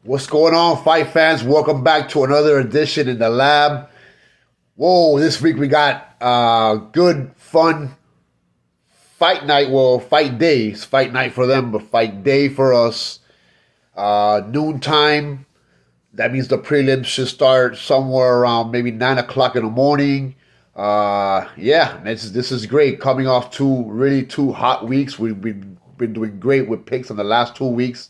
What's going on, fight fans? Welcome back to another edition in the lab. Whoa, this week we got good, fun fight night. Well, fight days. Fight night for them, but fight day for us. Noon time. That means the prelims should start somewhere around maybe 9 o'clock in the morning. Yeah, this is great. Coming off two hot weeks. We've been doing great with picks in the last 2 weeks.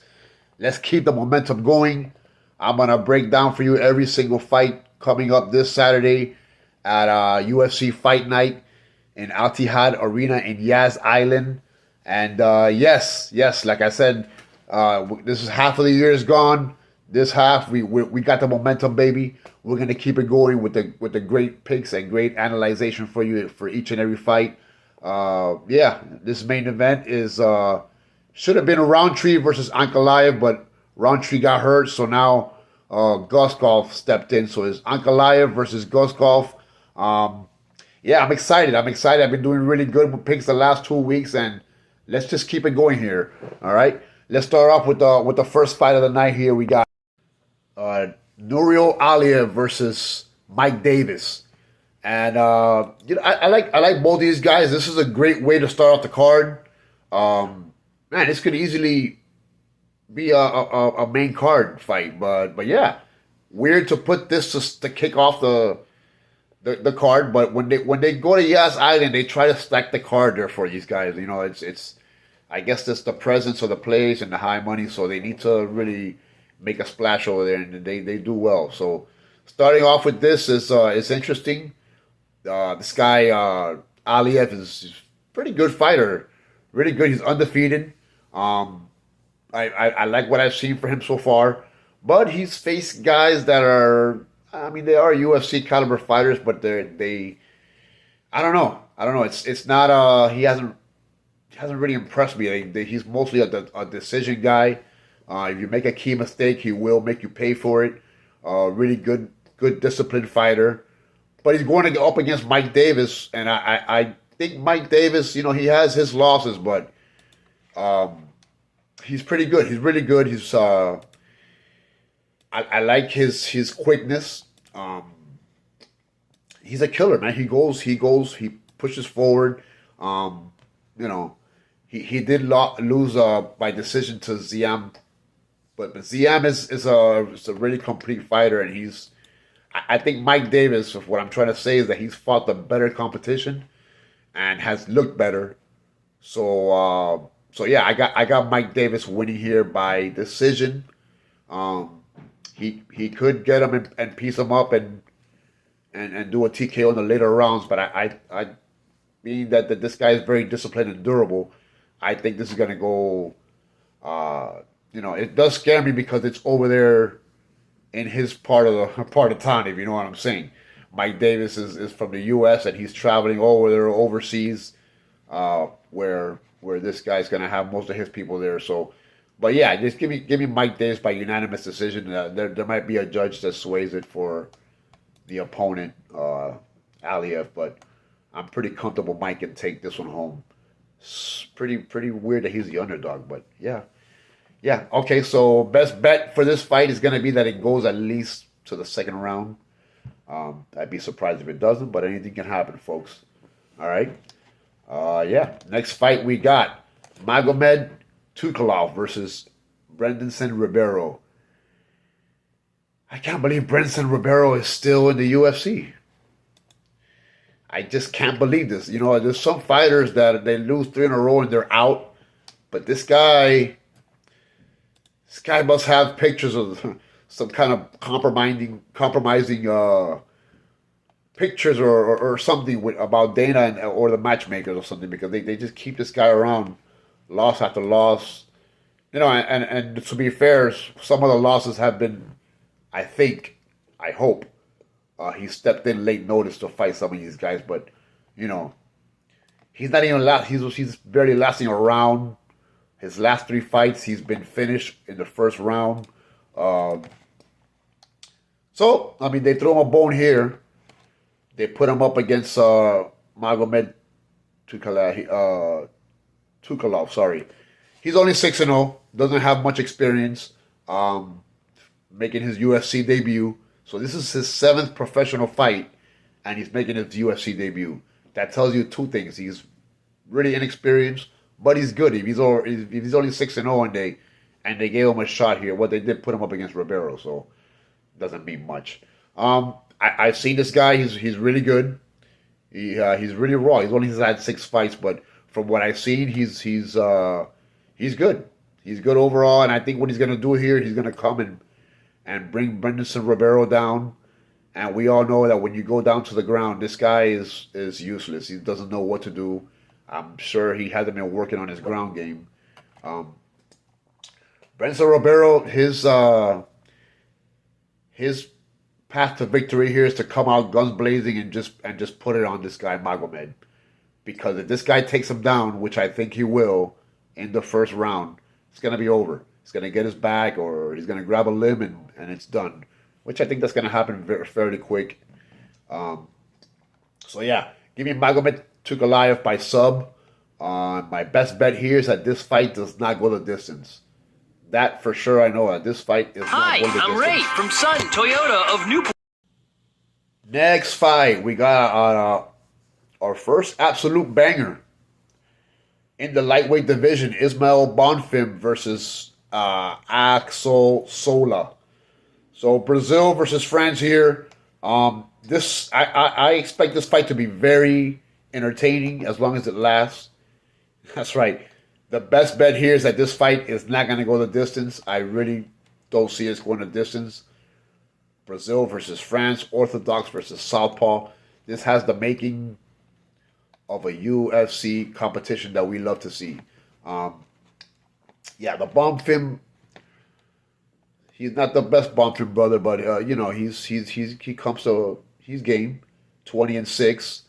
Let's keep the momentum going. I'm going to break down for you every single fight coming up this Saturday at UFC Fight Night in Al Ittihad Arena in Yas Island. And yes, like I said, this is half of the year is gone. This half, we got the momentum, baby. We're going to keep it going with the great picks and great analyzation for you for each and every fight. Yeah, this main event is... should have been a Roundtree versus ANKALAEV, but Roundtree got hurt, so now GUSKOV stepped in. So it's ANKALAEV versus GUSKOV. Yeah, I'm excited. I've been doing really good with picks the last 2 weeks, and let's just keep it going here. All right, let's start off with the first fight of the night. Here we got Nuriel Aliev versus Mike Davis, and I like both these guys. This is a great way to start off the card. Man, this could easily be a main card fight, but yeah, weird to put this to kick off the card. But when they go to Yas Island, they try to stack the card there for these guys. You know, it's I guess that's the presence of the place and the high money, so they need to really make a splash over there, and they do well. So starting off with this is interesting. This guy Aliev is a pretty good fighter, really good. He's undefeated. I like what I've seen for him so far, but he's faced guys that are, I mean, they are UFC caliber fighters, but I don't know. It's not, he hasn't really impressed me. He's mostly a decision guy. If you make a key mistake, he will make you pay for it. Really good disciplined fighter, but he's going to go up against Mike Davis, and I think Mike Davis, you know, he has his losses, but he's pretty good. He's really good. He's I like his quickness. He's a killer, man. He he pushes forward. You know, he did lose by decision to Ziam, but Ziam is a really complete fighter, and I think Mike Davis, what I'm trying to say is that he's fought the better competition and has looked better. So yeah, I got Mike Davis winning here by decision. He could get him and piece him up and do a TKO in the later rounds, but I being that this guy is very disciplined and durable, I think this is gonna go. You know, it does scare me because it's over there in his part of town, if you know what I'm saying. Mike Davis is from the U.S. and he's traveling over there overseas, where this guy's gonna have most of his people there. So, but yeah, just give me Mike Davis by unanimous decision. There might be a judge that sways it for the opponent, Aliev, but I'm pretty comfortable Mike can take this one home. It's pretty weird that he's the underdog, but yeah. Okay, so best bet for this fight is gonna be that it goes at least to the second round. I'd be surprised if it doesn't, but anything can happen, folks. All right. Yeah. Next fight we got Magomed Tukalov versus Brandon Ribeiro. I can't believe Brandon Ribeiro is still in the UFC. I just can't believe this. You know, there's some fighters that they lose 3 in a row and they're out, but this guy must have pictures of some kind of compromising pictures or something about Dana or the matchmakers or something, because they just keep this guy around loss after loss. You know, and to be fair, some of the losses have been, I hope, he stepped in late notice to fight some of these guys, but you know, he's not even he's barely lasting a round. His last 3 fights, he's been finished in the first round. So, I mean, they throw him a bone here. They put him up against Magomed Tukalov. Sorry, he's only 6-0. Doesn't have much experience. making his UFC debut. So this is his 7th professional fight, and he's making his UFC debut. That tells you two things. He's really inexperienced, but he's good. If he's only 6-0 and they gave him a shot here, what they did put him up against Ribeiro, so it doesn't mean much. I've seen this guy. He's really good. He's really raw. He's only had 6 fights, but from what I've seen, he's good. He's good overall, and I think what he's gonna do here, he's gonna come and bring Brendan Ribeiro down. And we all know that when you go down to the ground, this guy is useless. He doesn't know what to do. I'm sure he hasn't been working on his ground game. Brendan Ribeiro, his path to victory here is to come out guns blazing and just put it on this guy Magomed. Because if this guy takes him down, which I think he will in the first round, it's gonna be over. He's gonna get his back, or he's gonna grab a limb and it's done. Which I think that's gonna happen fairly quick. So yeah, give me Magomed Ankalaev by sub. My best bet here is that this fight does not go the distance. That for sure I know that this fight is not going the distance. Hi, I'm Ray from Sun Toyota of Newport. Next fight, we got our first absolute banger in the lightweight division. Ismael Bonfim versus Axel Sola. So Brazil versus France here. I expect this fight to be very entertaining as long as it lasts. That's right. The best bet here is that this fight is not going to go the distance. I really don't see it going the distance. Brazil versus France, Orthodox versus Southpaw. This has the making of a UFC competition that we love to see. Yeah, the Bonfim, he's not the best Bonfim brother, but he's game, 20-6.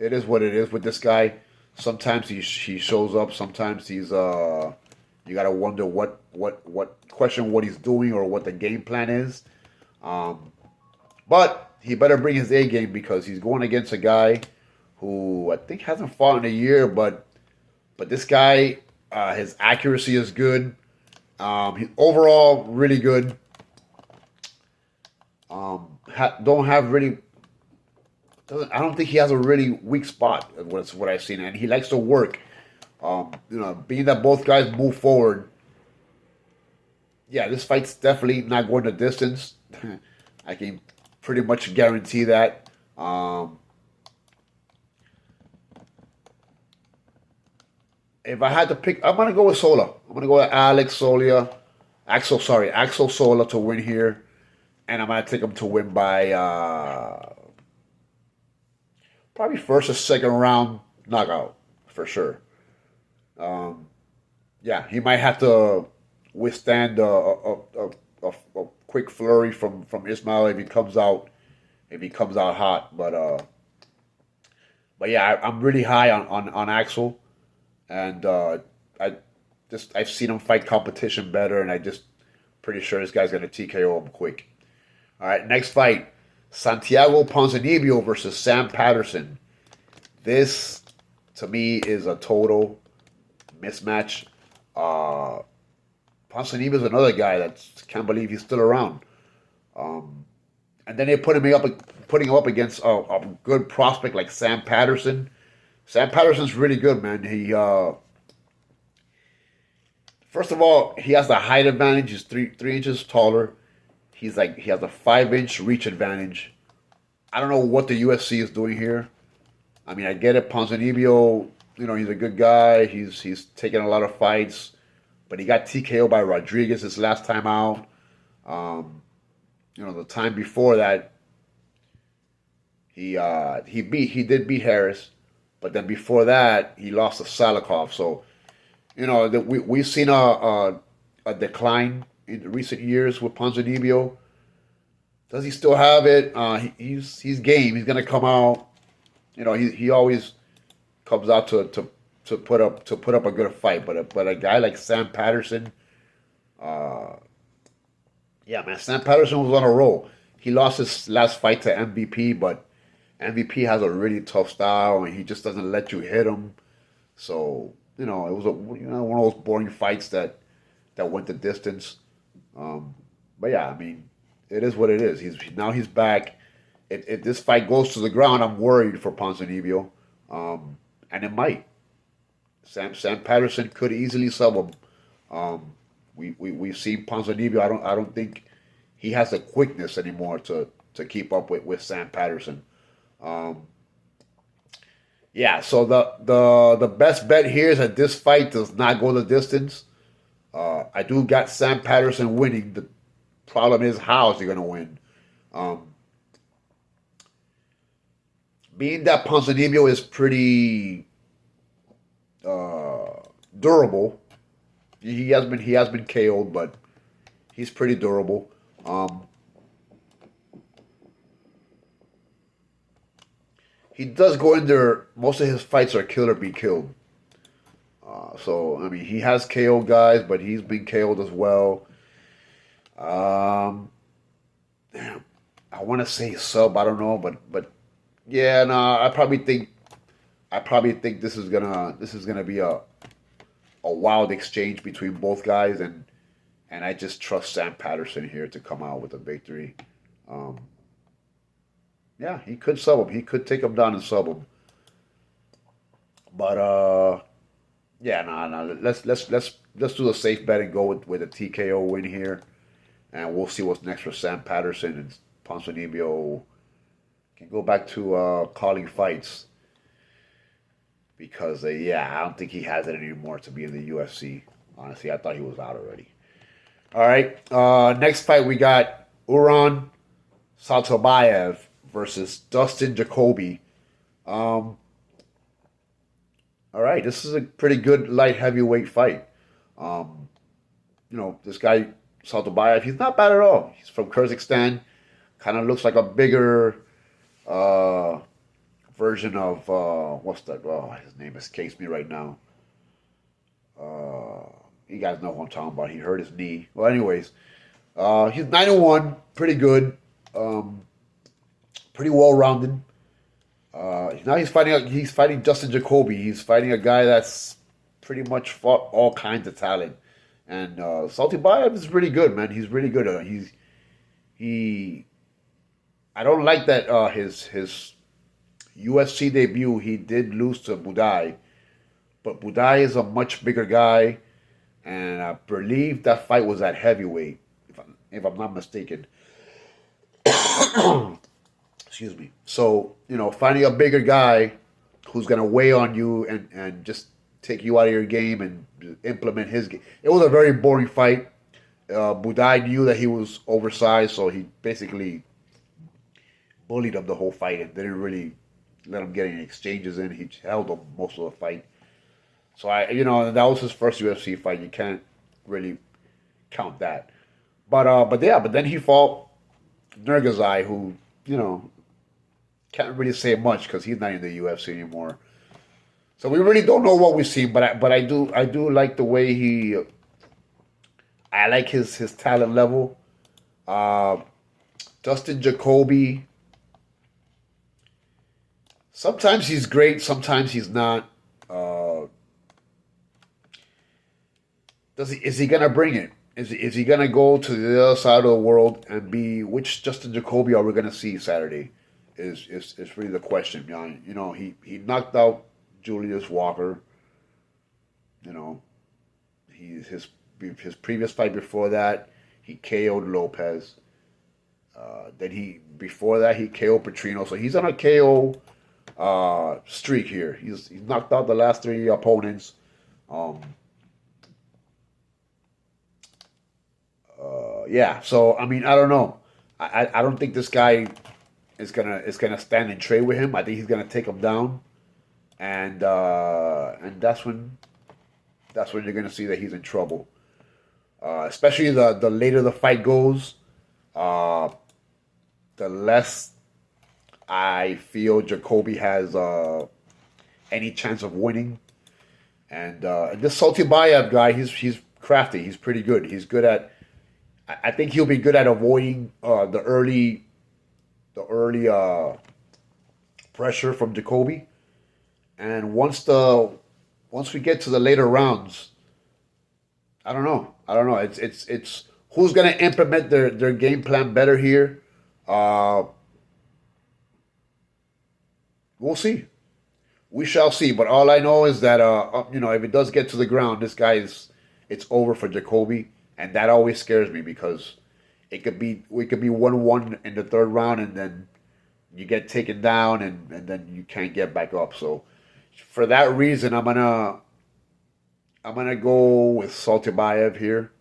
It is what it is with this guy. Sometimes he shows up. Sometimes he's you gotta wonder what he's doing or what the game plan is. But he better bring his A game because he's going against a guy who I think hasn't fought in a year, but this guy, his accuracy is good. He's overall really good. I don't think he has a really weak spot. That's what I've seen, and he likes to work. Being that both guys move forward. Yeah, this fight's definitely not going the distance. I can pretty much guarantee that. If I had to pick, I'm gonna go with Sola. I'm gonna go with Axel Sola to win here, and I'm gonna take him to win by probably first or second round knockout for sure. Yeah, he might have to withstand a quick flurry from Ismael if he comes out hot. But yeah, I'm really high on Axel, and I've seen him fight competition better, and I just pretty sure this guy's gonna TKO him quick. All right, next fight. Santiago Ponzinibbio versus Sam Patterson. This, to me, is a total mismatch. Ponzinibbio is another guy that can't believe he's still around. And then they're putting him up against a good prospect like Sam Patterson. Sam Patterson's really good, man. He first of all, he has the height advantage. He's 3 inches taller. He has a 5-inch reach advantage. I don't know what the UFC is doing here. I mean, I get it. Ponzinibbio, he's a good guy. He's taken a lot of fights, but he got TKO by Rodriguez his last time out. The time before that, he did beat Harris, but then before that, he lost to Salikov. So, we've seen a decline in recent years with Ponzinibbio. Does he still have it? He's game. He's gonna come out. He always comes out to put up a good fight. But a guy like Sam Patterson, yeah, man, Sam Patterson was on a roll. He lost his last fight to MVP, but MVP has a really tough style, and he just doesn't let you hit him. So it was one of those boring fights that that went the distance. But yeah, I mean, it is what it is. He's back. If this fight goes to the ground, I'm worried for Ponzinibbio, and it might. Sam Patterson could easily sub him. We've seen Ponzinibbio. I don't think he has the quickness anymore to keep up with Sam Patterson. Yeah, so the best bet here is that this fight does not go the distance. I do got Sam Patterson winning. The problem is, how is he going to win? Being that Ponzinibbio is pretty durable, he has been KO'd, but he's pretty durable. He does go in there. Most of his fights are kill or be killed. So I mean, he has KO guys, but he's been KO'd as well. Damn, I want to say sub. I don't know, but yeah, no, I probably think this is gonna be a wild exchange between both guys, and I just trust Sam Patterson here to come out with a victory. Yeah, he could sub him. He could take him down and sub him. But yeah, no. Let's do the safe bet and go with a TKO win here, and we'll see what's next for Sam Patterson. And Ponzinibbio can go back to calling fights, because yeah, I don't think he has it anymore to be in the UFC. Honestly, I thought he was out already. All right, next fight we got Uran Saltobayev versus Dustin Jacoby. All right, this is a pretty good light heavyweight fight. This guy Saltobayev, he's not bad at all. He's from Kyrgyzstan. Kind of looks like a bigger version of what's that? Oh, his name escapes me right now. You guys know who I'm talking about. He hurt his knee. Well, anyways, he's 9-1, pretty good. Pretty well rounded. Now he's fighting Dustin Jacoby. He's fighting a guy that's pretty much fought all kinds of talent. And Saltobayev is really good, man. He's really good. I don't like that his UFC debut, he did lose to Budai. But Budai is a much bigger guy, and I believe that fight was at heavyweight, if I'm not mistaken. Excuse me. So, finding a bigger guy who's going to weigh on you and just take you out of your game and implement his game. It was a very boring fight. Budai knew that he was oversized, so he basically bullied him the whole fight and didn't really let him get any exchanges in. He held him most of the fight. So that was his first UFC fight. You can't really count that. But then he fought Nurgazai, who, can't really say much because he's not in the UFC anymore. So we really don't know what we've seen, but I do like the way I like his talent level. Dustin Jacoby, sometimes he's great, sometimes he's not. Is he gonna bring it? Is he gonna go to the other side of the world and be, which Dustin Jacoby are we gonna see Saturday? Is really the question. He knocked out Julius Walker. His previous fight before that, he KO'd Lopez. Before that he KO'd Petrino. So he's on a KO streak here. He's knocked out the last 3 opponents. Yeah. So I mean, I don't know. I don't think this guy is gonna stand and trade with him. I think he's gonna take him down, and that's when you're gonna see that he's in trouble. Especially the later the fight goes, the less I feel Jacoby has any chance of winning. And this Saltobayev guy, he's crafty. He's pretty good. He's good at. I think he'll be good at avoiding the early pressure from Jacoby. And once we get to the later rounds, I don't know. I don't know. It's who's gonna implement their game plan better here. Uh, we'll see. We shall see. But all I know is that if it does get to the ground, this guy is it's over for Jacoby, and that always scares me because we could be 1-1 in the third round, and then you get taken down, and then you can't get back up. So for that reason, I'm gonna go with Saltybayev here,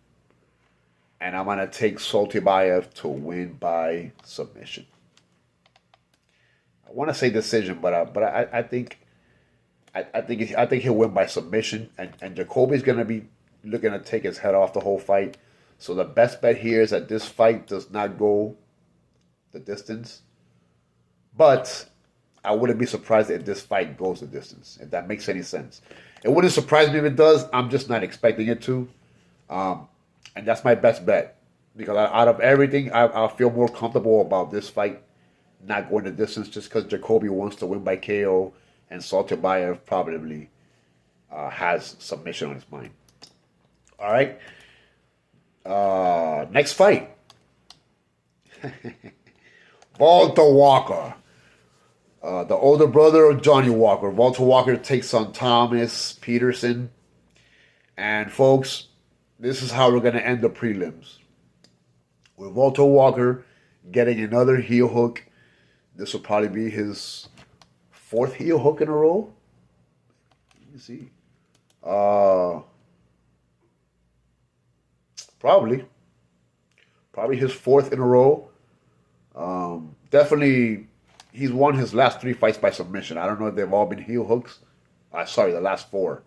and I'm gonna take Saltybayev to win by submission. I want to say decision, but I think I think he'll win by submission, and Jacoby's gonna be looking to take his head off the whole fight. So the best bet here is that this fight does not go the distance, but I wouldn't be surprised if this fight goes the distance, if that makes any sense. It wouldn't surprise me if it does. I'm just not expecting it to, and that's my best bet because out of everything, I feel more comfortable about this fight not going the distance just because Jacoby wants to win by KO and Saltybayev probably has submission on his mind. All right. Next fight. Walter Walker. The older brother of Johnny Walker. Walter Walker takes on Thomas Peterson. And folks, this is how we're going to end the prelims. With Walter Walker getting another heel hook. This will probably be his fourth heel hook in a row. Let me see. Probably his fourth in a row. Definitely, he's won his last 3 fights by submission. I don't know if they've all been heel hooks. Sorry, the last 4.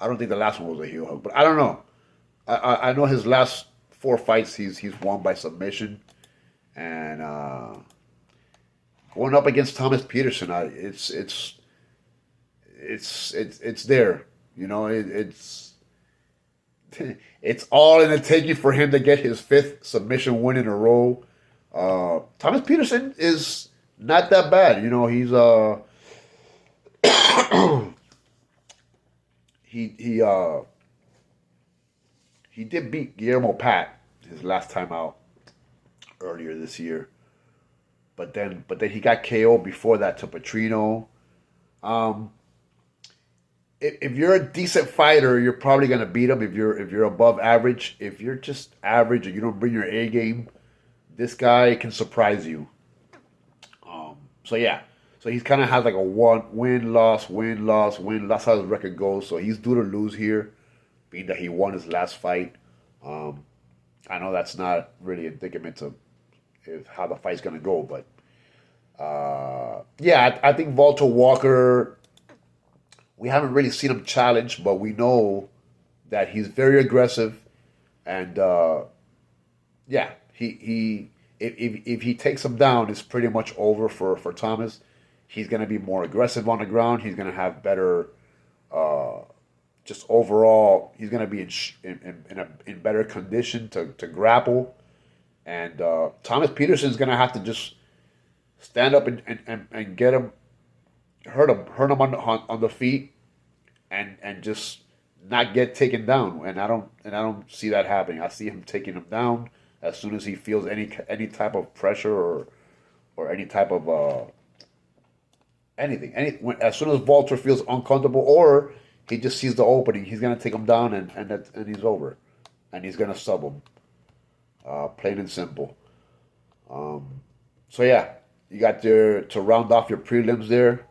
I don't think the last one was a heel hook, but I don't know. I know his last 4 fights he's won by submission, and going up against Thomas Peterson, it's there. You know, it's all in the taking for him to get his 5th submission win in a row. Thomas Peterson is not that bad. You know, he's he did beat Guillermo Pat his last time out earlier this year. But then he got KO before that to Petrino. If you're a decent fighter, you're probably gonna beat him. If you're above average, if you're just average and you don't bring your A game, this guy can surprise you. So he kind of has like a win loss. That's how his record goes. So he's due to lose here, being that he won his last fight. I know that's not really indicative of how the fight's gonna go, but I think Walter Walker. We haven't really seen him challenge, but we know that he's very aggressive, and if he takes him down, it's pretty much over for Thomas. He's going to be more aggressive on the ground. He's going to have better, just overall. He's going to be in better condition to grapple, and Thomas Peterson's going to have to just stand up and get him. Hurt him on the feet, and just not get taken down. And I don't see that happening. I see him taking him down as soon as he feels any type of pressure or any type of anything. As soon as Walter feels uncomfortable or he just sees the opening, he's gonna take him down and he's over, and he's gonna sub him. Plain and simple. You got there to round off your prelims there.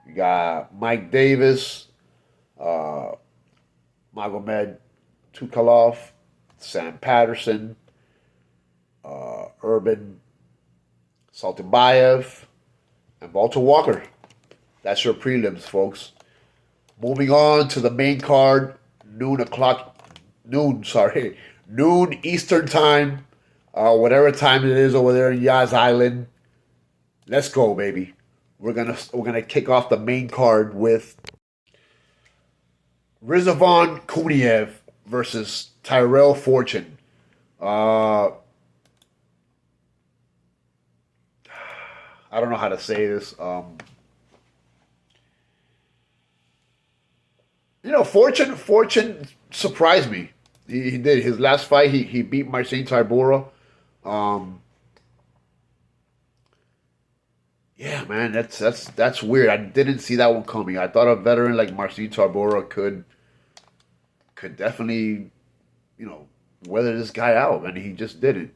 You got Mike Davis, Magomed Tukalov, Sam Patterson, Urban Saltybayev, and Walter Walker. That's your prelims, folks. Moving on to the main card, noon Eastern time, whatever time it is over there in Yas Island. Let's go, baby. We're gonna kick off the main card with Rizvan Kuniev versus Tyrell Fortune. I don't know how to say this. Fortune surprised me. He did. His last fight, he beat Marcin Tybura. Um, yeah, man, that's weird. I didn't see that one coming. I thought a veteran like Marcin Tybura could definitely, you know, weather this guy out, and he just didn't.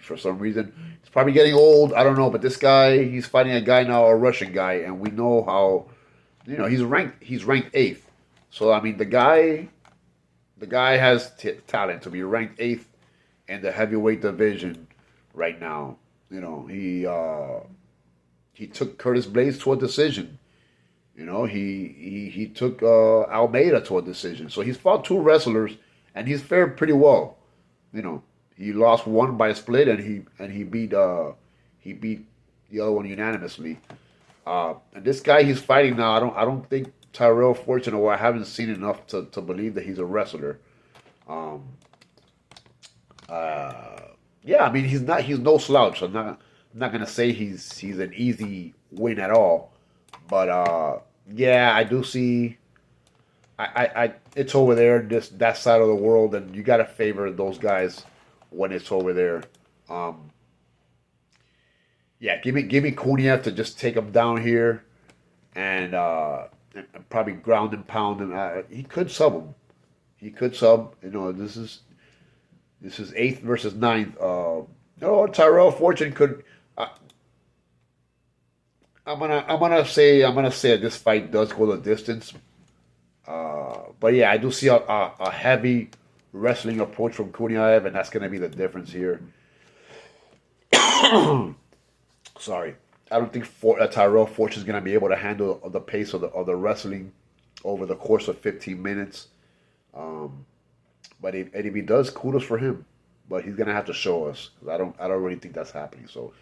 For some reason, he's probably getting old. I don't know, but this guy, he's fighting a guy now, a Russian guy, and we know how, he's ranked eighth. So I mean, the guy has talent to be ranked eighth in the heavyweight division right now. He took Curtis Blades to a decision. He took Almeida to a decision. So he's fought two wrestlers, and he's fared pretty well. He lost one by a split, and he beat the other one unanimously. And this guy he's fighting now, I don't think Tyrell Fortune, or I haven't seen enough to believe that he's a wrestler. Um, yeah, I mean he's no slouch. I'm not gonna say he's an easy win at all, but yeah, I do see. It's over there, that side of the world, and you gotta favor those guys when it's over there. Um, yeah, give me Kuniev to just take him down here, and probably ground and pound him. He could sub him. He could sub. This is eighth versus ninth. Tyrell Fortune could. I'm gonna say this fight does go the distance. But yeah, I do see a heavy wrestling approach from Kuniev, and that's gonna be the difference here. Sorry, I don't think Tyrell Fortune is gonna be able to handle the pace of the wrestling over the course of 15 minutes. Um, but if he does, kudos for him. But he's gonna have to show us. 'Cause I don't really think that's happening. So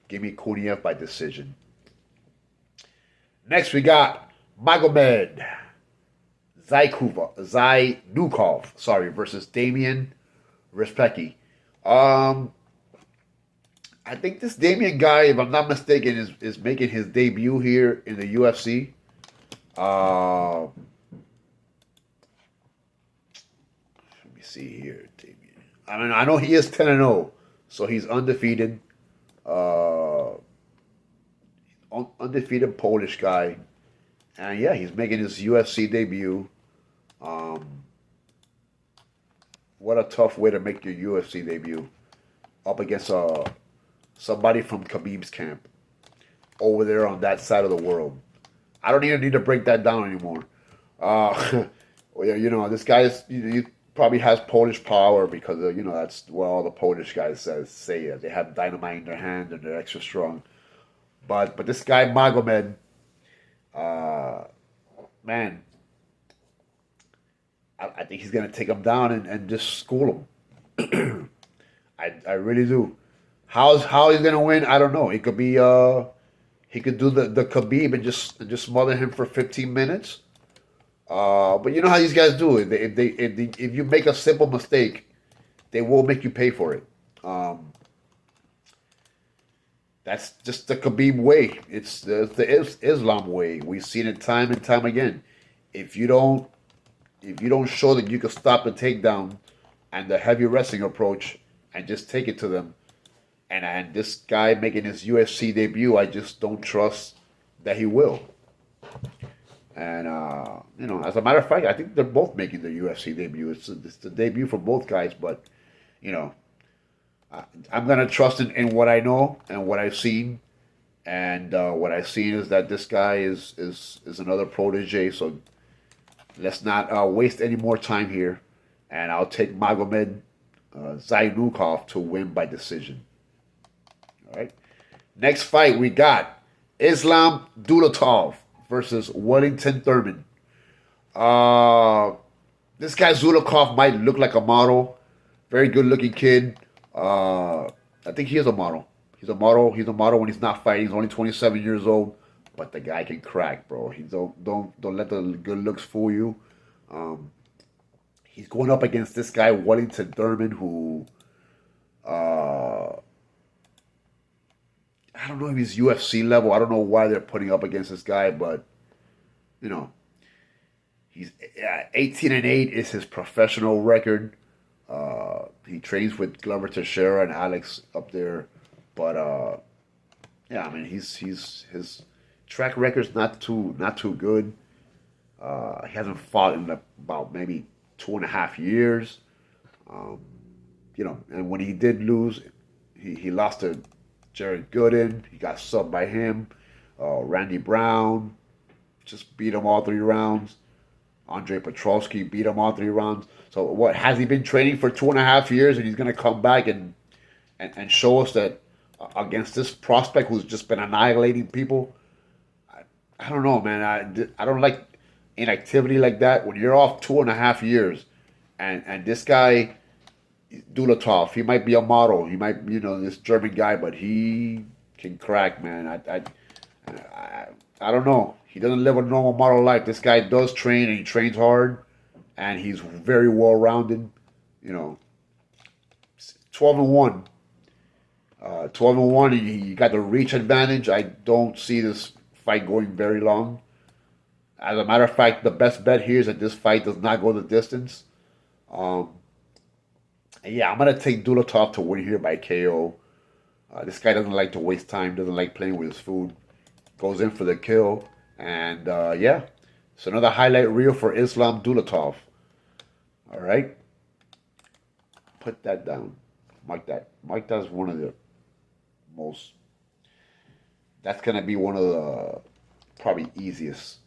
give me Kuniev by decision. Next we got Magomed Zainukov, versus Damian Respecki. I think this Damian guy, if I'm not mistaken, is making his debut here in the UFC. Let me see here, Damian. I mean, I know he is 10-0, so he's undefeated. Uh, Undefeated Polish guy, and yeah, he's making his UFC debut. Um, what a tough way to make your UFC debut, up against somebody from Khabib's camp over there on that side of the world. I don't even need to break that down anymore. Well, yeah, this guy he probably has Polish power because that's what all the Polish guys say. They have dynamite in their hand and they're extra strong. But this guy Magomed, uh, man, I think he's gonna take him down and just school him. I really do. How he's gonna win? I don't know. It could be he could do the Khabib and just smother him for 15 minutes. But you know how these guys do it. If you make a simple mistake, they will make you pay for it. That's just the Khabib way. It's the Islam way. We've seen it time and time again. If you don't show that you can stop the takedown and the heavy wrestling approach and just take it to them, and this guy making his UFC debut, I just don't trust that he will. And as a matter of fact, I think they're both making their UFC debut. It's the debut for both guys, but you know. I'm gonna trust in what I know and what I've seen, and what I've seen is that this guy is another protege. So let's not waste any more time here, and I'll take Magomed Zainukov to win by decision. All right. Next fight we got Islam Dulatov versus Wellington Thurman. This guy Zulakov might look like a model, very good looking kid. I think he is a model. He's a model. He's a model when he's not fighting. He's only 27 years old, but the guy can crack, bro. He don't let the good looks fool you. He's going up against this guy Wellington Thurman, who I don't know if he's UFC level. I don't know why they're putting up against this guy, but he's 18-8 is his professional record. He trains with Glover Teixeira and Alex up there, but yeah, I mean his track record's not too good. He hasn't fought in about maybe 2.5 years. Um, and when he did lose, he lost to Jared Gooden. He got subbed by him. Randy Brown just beat him all 3 rounds. Andre Petrosky beat him all 3 rounds. So what has he been training for 2.5 years, and he's gonna come back and show us that against this prospect who's just been annihilating people? I don't know, man. I don't like inactivity like that when you're off 2.5 years, and this guy Dulatov, he might be a model. He might, this German guy, but he can crack, man. I don't know. He doesn't live a normal model life. This guy does train, and he trains hard, and he's very well rounded. 12-1. 12-1. He got the reach advantage. I don't see this fight going very long. As a matter of fact, the best bet here is that this fight does not go the distance. Yeah, I'm gonna take Dulatov to win here by KO. This guy doesn't like to waste time. Doesn't like playing with his food. Goes in for the kill, and yeah, it's another highlight reel for Islam Dulatov. All right, put that down. Mark that. Mark that's one of the most. That's gonna be one of the probably easiest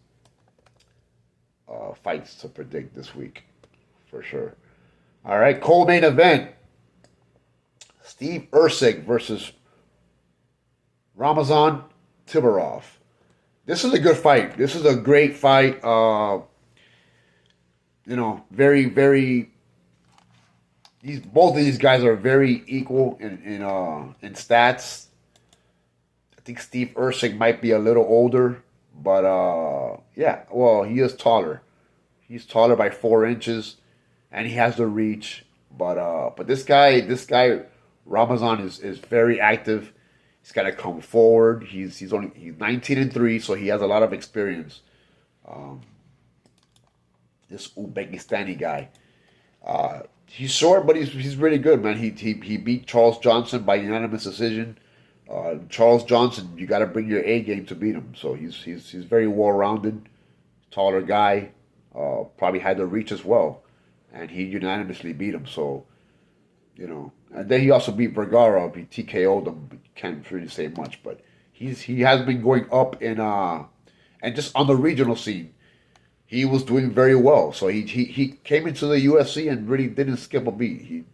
fights to predict this week, for sure. All right, co-main event. Steve Erceg versus Ramazan Tibarov. This is a good fight. This is a great fight. Very, very. Both of these guys are very equal in stats. I think Steve Erceg might be a little older, but yeah. Well, he is taller. He's taller by 4 inches, and he has the reach. But this guy Ramazan is very active. He's got to come forward. He's 19-3, so he has a lot of experience. This Uzbekistani guy. He's short, but he's really good, man. He beat Charles Johnson by unanimous decision. Charles Johnson, you got to bring your A game to beat him. So he's very well rounded, taller guy. Probably had the reach as well, and he unanimously beat him. So, and then he also beat Vergara. He TKO'd him. Can't really say much, but he has been going up and just on the regional scene, he was doing very well. So he came into the UFC and really didn't skip a beat.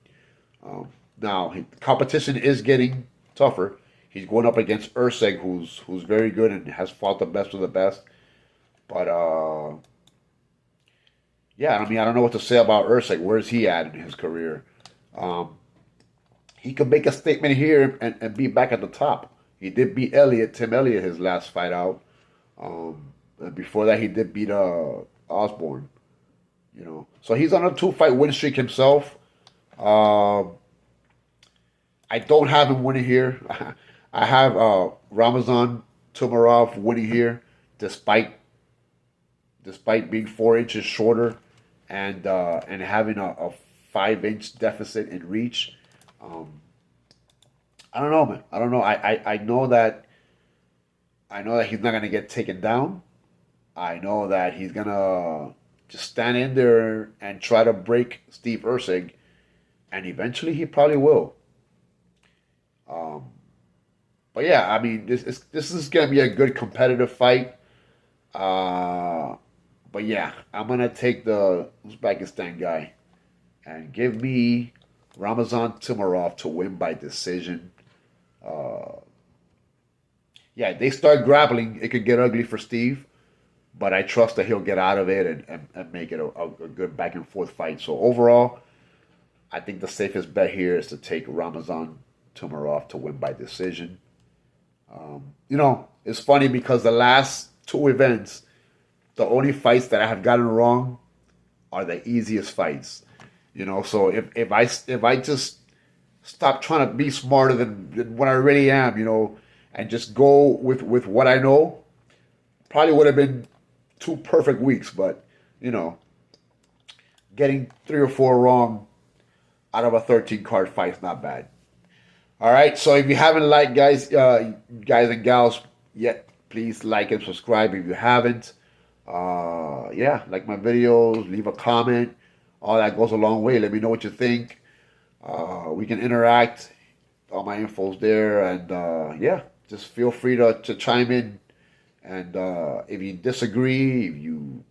Now competition is getting tougher. He's going up against Erceg, who's very good and has fought the best of the best. But yeah, I mean, I don't know what to say about Erceg. Where's he at in his career? He could make a statement here and be back at the top. He did beat Tim Elliott, his last fight out. And before that, he did beat Osborne. So he's on a 2-fight win streak himself. I don't have him winning here. I have Ramazan Tumarov winning here, despite being 4 inches shorter and having a 5-inch deficit in reach. I don't know, man. I don't know. I know that he's not gonna get taken down. I know that he's gonna just stand in there and try to break Steve Erceg, and eventually he probably will. But yeah, I mean, this is gonna be a good competitive fight. But yeah, I'm gonna take the Uzbekistan guy and give me Ramazan Timarov to win by decision. Yeah, they start grappling, it could get ugly for Steve, but I trust that he'll get out of it and make it a good back and forth fight. So overall, I think the safest bet here is to take Ramazan Timarov to win by decision. It's funny because the last 2 events, the only fights that I have gotten wrong are the easiest fights. So if I just stop trying to be smarter than what I really am, and just go with what I know, probably would have been 2 perfect weeks. But getting 3 or 4 wrong out of a 13 card fight is not bad. All right, so if you haven't liked, guys and gals, yet, please like and subscribe if you haven't. Yeah, like my videos, leave a comment. All that goes a long way. Let me know what you think. We can interact. All my info's there, and yeah, just feel free to chime in. And if you disagree, if you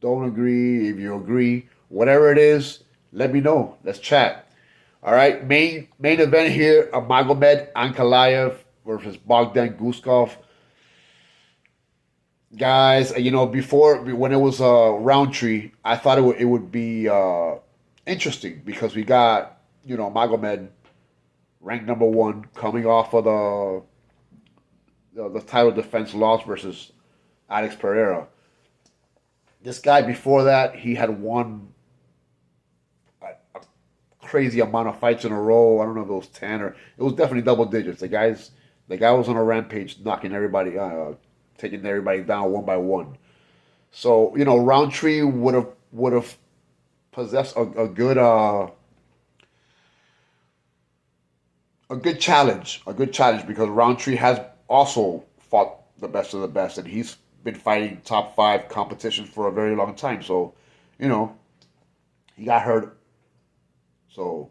don't agree, if you agree, whatever it is, let me know. Let's chat. All right, main event here: Magomed Ankalaev versus Bogdan Guskov. Guys, before when it was Roundtree, I thought it would be interesting because we got Magomed ranked number one coming off of the title defense loss versus Alex Pereira. This guy before that, he had won a crazy amount of fights in a row. I don't know if it was 10 or it was definitely double digits. The guy was on a rampage, knocking everybody, taking everybody down one by one. So Roundtree would have possessed a good challenge, because Roundtree has also fought the best of the best, and he's been fighting top 5 competition for a very long time. So, he got hurt. So,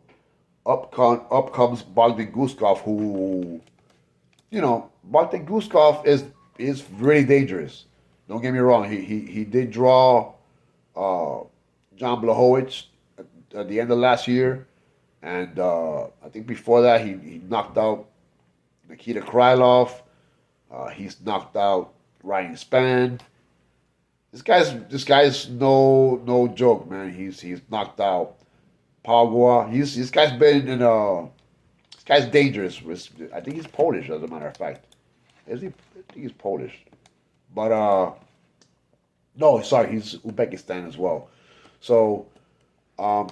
up comes Bogdan Guskov, who, Bogdan Guskov is really dangerous. Don't get me wrong. He did draw John Blachowicz at the end of last year. And I think before that, he knocked out Nikita Krylov. He's knocked out Ryan Spann. This guy's no joke, man. He's knocked out Pagua. This guy's been in this guy's dangerous. I think he's Polish, as a matter of fact. Is he? I think he's Polish. But no, sorry, he's Uzbekistan as well. So.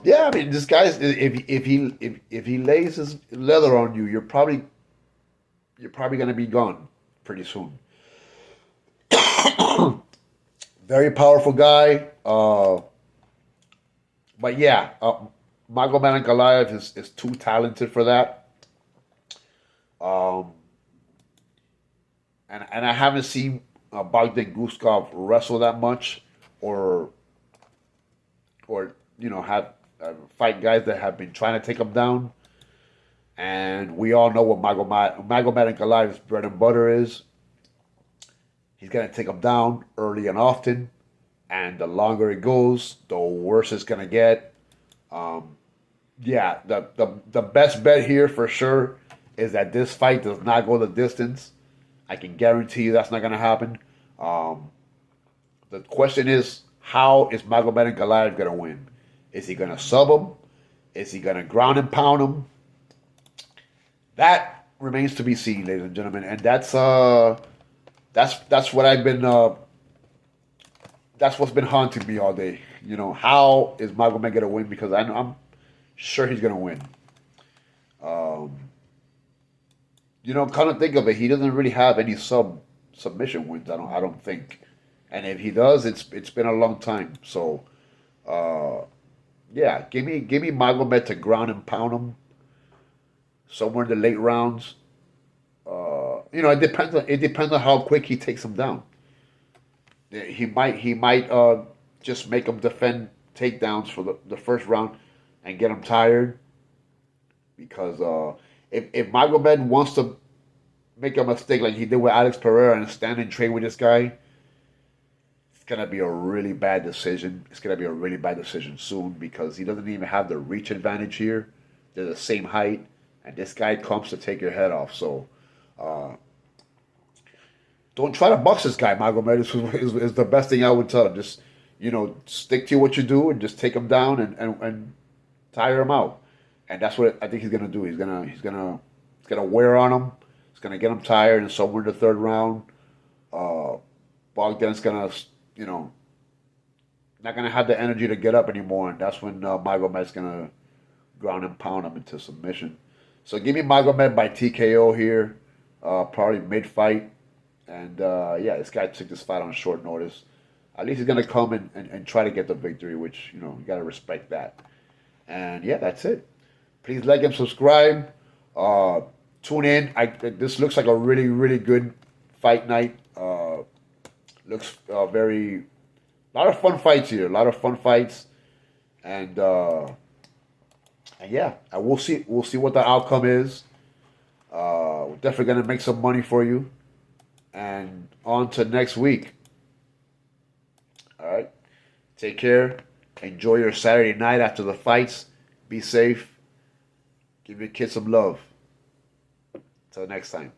Yeah, I mean, this guy's if he lays his leather on you, you're probably gonna be gone pretty soon. Very powerful guy, but yeah, Magomed Ankalaev is too talented for that. Um, and I haven't seen Bogdan Guskov wrestle that much, or have fight guys that have been trying to take him down. And we all know what Magomed Ankalaev's bread and butter is. He's going to take him down early and often. And the longer it goes, the worse it's going to get. Yeah, the best bet here for sure is that this fight does not go the distance. I can guarantee you that's not going to happen. The question is, how is Magomed Ankalaev going to win? Is he going to sub him? Is he going to ground and pound him? That remains to be seen, ladies and gentlemen. And that's what I've been. That's what's been haunting me all day. How is Magomed going to win? Because I'm sure he's going to win. Kind of think of it, he doesn't really have any submission wins. I don't think. And if he does, it's been a long time. So. Yeah, give me Magomed to ground and pound him somewhere in the late rounds. It depends on how quick he takes him down. He might just make him defend takedowns for the first round and get him tired. Because if Magomed wants to make a mistake like he did with Alex Pereira and stand and train with this guy, going to be a really bad decision. It's going to be a really bad decision soon because he doesn't even have the reach advantage here. They're the same height, and this guy comes to take your head off. So, don't try to box this guy, Magomed. Is the best thing I would tell him. Just stick to what you do and just take him down and tire him out. And that's what I think he's going to do. He's gonna wear on him. He's going to get him tired, and somewhere in the third round, Bogdan's going to not going to have the energy to get up anymore. And that's when Magomed's going to ground and pound him into submission. So give me Magomed by TKO here, probably mid-fight. And yeah, this guy took this fight on short notice. At least he's going to come and try to get the victory, which, you got to respect that. And yeah, that's it. Please like and subscribe. Tune in. This looks like a really, really good fight night. Looks very, a lot of fun fights here. A lot of fun fights, and yeah, and we'll see. We'll see what the outcome is. We're definitely gonna make some money for you, and on to next week. All right. Take care. Enjoy your Saturday night after the fights. Be safe. Give your kids some love. Till next time.